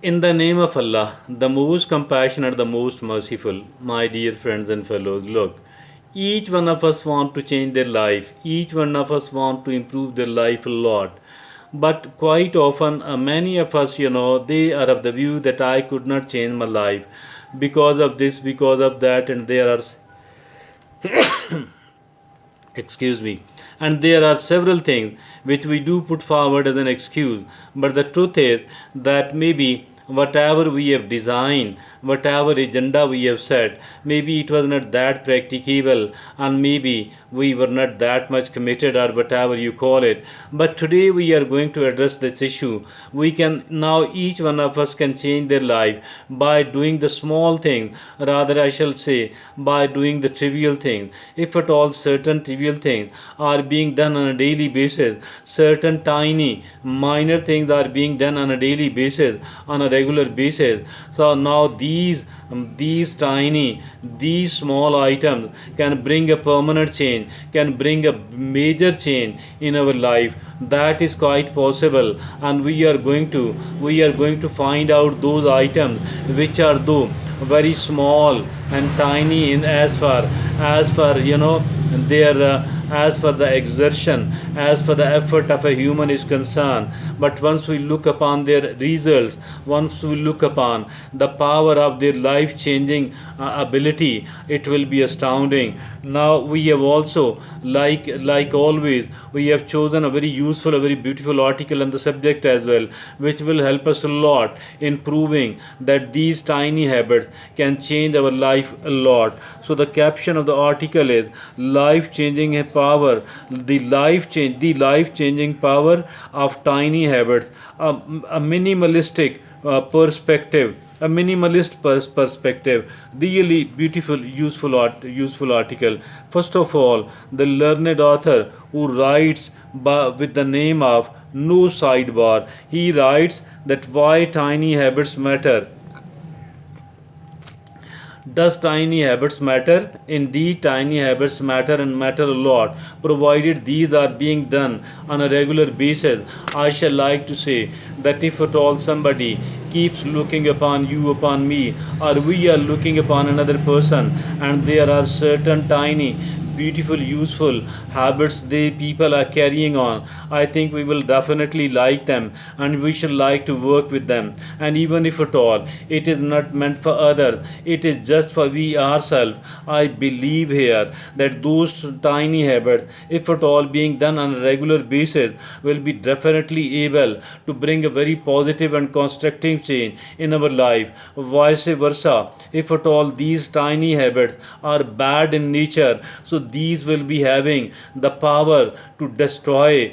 In the name of Allah, the most compassionate, the most merciful, my dear friends and fellows, look, each one of us want to change their life. Each one of us want to improve their life a lot. But quite often, many of us, they are of the view that I could not change my life because of this, because of that, and there are, excuse me, and there are several things which we do put forward as an excuse. But the truth is that maybe whatever we have designed, whatever agenda we have set, maybe it was not that practicable, and maybe we were not that much committed, or whatever you call it. But today we are going to address this issue. We can now, each one of us can change their life by doing the small thing, rather I shall say by doing the trivial thing. If at all certain trivial things are being done on a daily basis, certain tiny minor things are being done on a daily basis, on a regular basis. So now these tiny, these small items can bring a permanent change, can bring a major change in our life. That is quite possible, and we are going to find out those items which are though very small and tiny in as far their as for the exertion, as for the effort of a human is concerned. But once we look upon their results, once we look upon the power of their life changing ability, it will be astounding. Now we have also, like always, we have chosen a very useful, a very beautiful article on the subject as well, which will help us a lot in proving that these tiny habits can change our life a lot. So the caption of the article is life changing power, the life changing power of tiny habits, a minimalistic perspective, a perspective. Really beautiful, useful article. First of all, the learned author who writes with the name of No Sidebar, he writes that why tiny habits matter. Does tiny habits matter? Indeed, tiny habits matter, and matter a lot, provided these are being done on a regular basis. I shall like to say that if at all somebody keeps looking upon you, upon me, or we are looking upon another person, and there are certain tiny, beautiful, useful habits they people are carrying on, I think we will definitely like them, and we should like to work with them. And even if at all it is not meant for others, it is just for we ourselves, I believe here that those tiny habits, if at all being done on a regular basis, will be definitely able to bring a very positive and constructive change in our life. Vice versa, if at all these tiny habits are bad in nature, so these will be having the power to destroy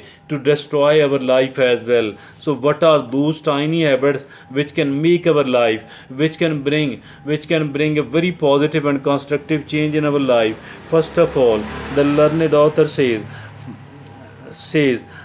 our life as well. So what are those tiny habits which can make our life, which can bring a very positive and constructive change in our life? First of all, the learned author says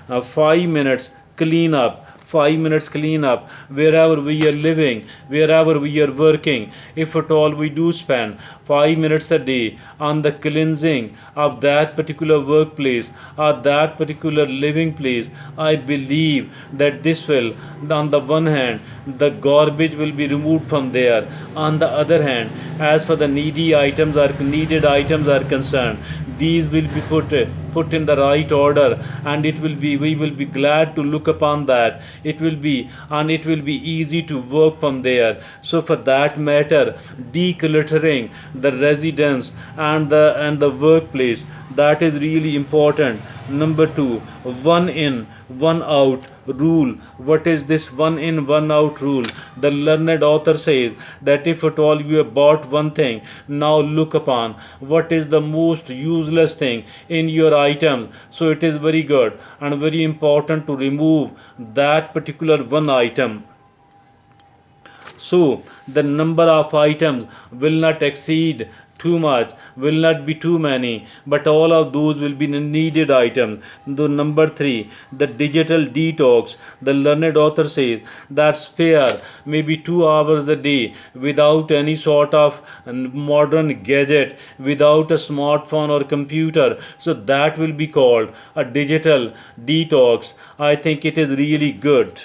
5 minutes clean up, 5 minutes clean up wherever we are living, wherever we are working. If at all we do spend 5 minutes a day on the cleansing of that particular workplace or that particular living place, I believe that this will, on the one hand, the garbage will be removed from there. On the other hand, as for the needed items are concerned, these will be put in the right order, and it will be we will be glad to look upon that. It will be easy to work from there. So for that matter, decluttering the residence and the workplace, that is really important. Number 2, one in one out rule. What is this one in one out rule? The learned author says that if at all you have bought one thing, now look upon what is the most useless thing in your item. So it is very good and very important to remove that particular one item, so the number of items will not exceed too much, will not be too many, but all of those will be needed items. The number 3, the digital detox. The learned author says that spare maybe 2 hours a day without any sort of modern gadget, without a smartphone or computer. So that will be called a digital detox. I think it is really good.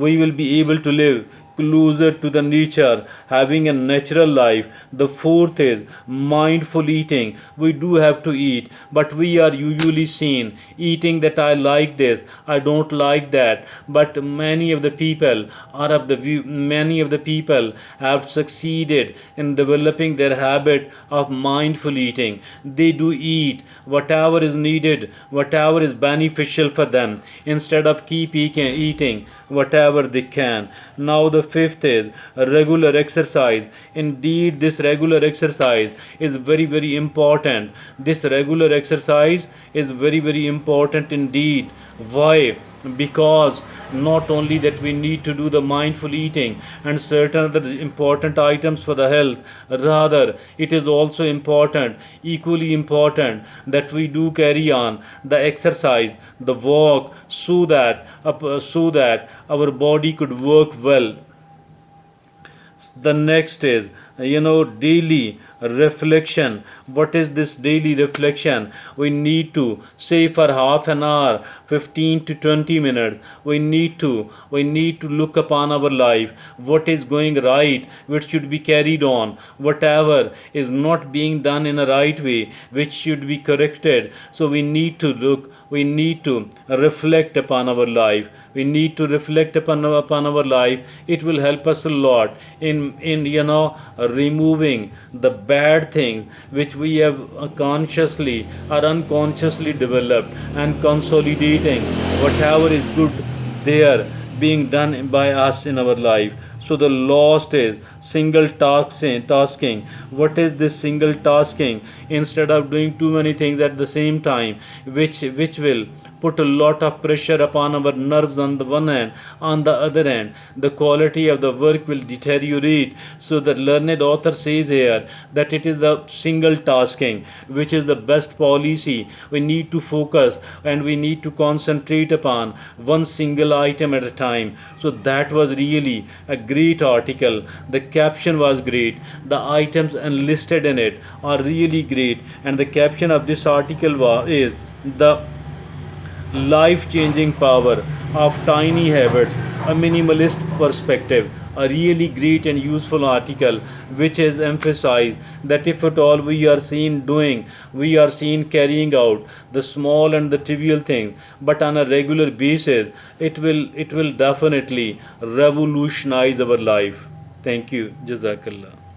we will be able to live closer to the nature, having a natural life. The fourth is mindful eating. We do have to eat, but we are usually seen eating that I like this, I don't like that. But many of the people are of the view, many of the people have succeeded in developing their habit of mindful eating. They do eat whatever is needed, whatever is beneficial for them, instead of keep eating whatever they can. Now the fifth is regular exercise. Indeed, this regular exercise is very, very important. This regular exercise is very, very important indeed. Why? Because not only that we need to do the mindful eating and certain other important items for the health, rather it is also important, equally important, that we do carry on the exercise, the walk, so that our body could work well. The next is, daily reflection. What is this daily reflection? We need to say for half an hour, 15 to 20 minutes, we need to look upon our life, what is going right, which should be carried on, whatever is not being done in a right way, which should be corrected. So we need to reflect upon our life. We need to reflect upon our life. It will help us a lot in removing the bad things which we have consciously or unconsciously developed, and consolidating whatever is good there being done by us in our life. So the last is single tasking. What is this single tasking? Instead of doing too many things at the same time, which will put a lot of pressure upon our nerves on the one hand, on the other hand the quality of the work will deteriorate. So the learned author says here that it is the single tasking which is the best policy. We need to focus and we need to concentrate upon one single item at a time. So that was really a great article. The caption was great, the items enlisted in it are really great, and the caption of this article is the life changing power of tiny habits, a minimalist perspective. A really great and useful article which has emphasized that if at all we are seen doing, we are seen carrying out the small and the trivial things, but on a regular basis, it will definitely revolutionize our life. Thank you. Jazakallah.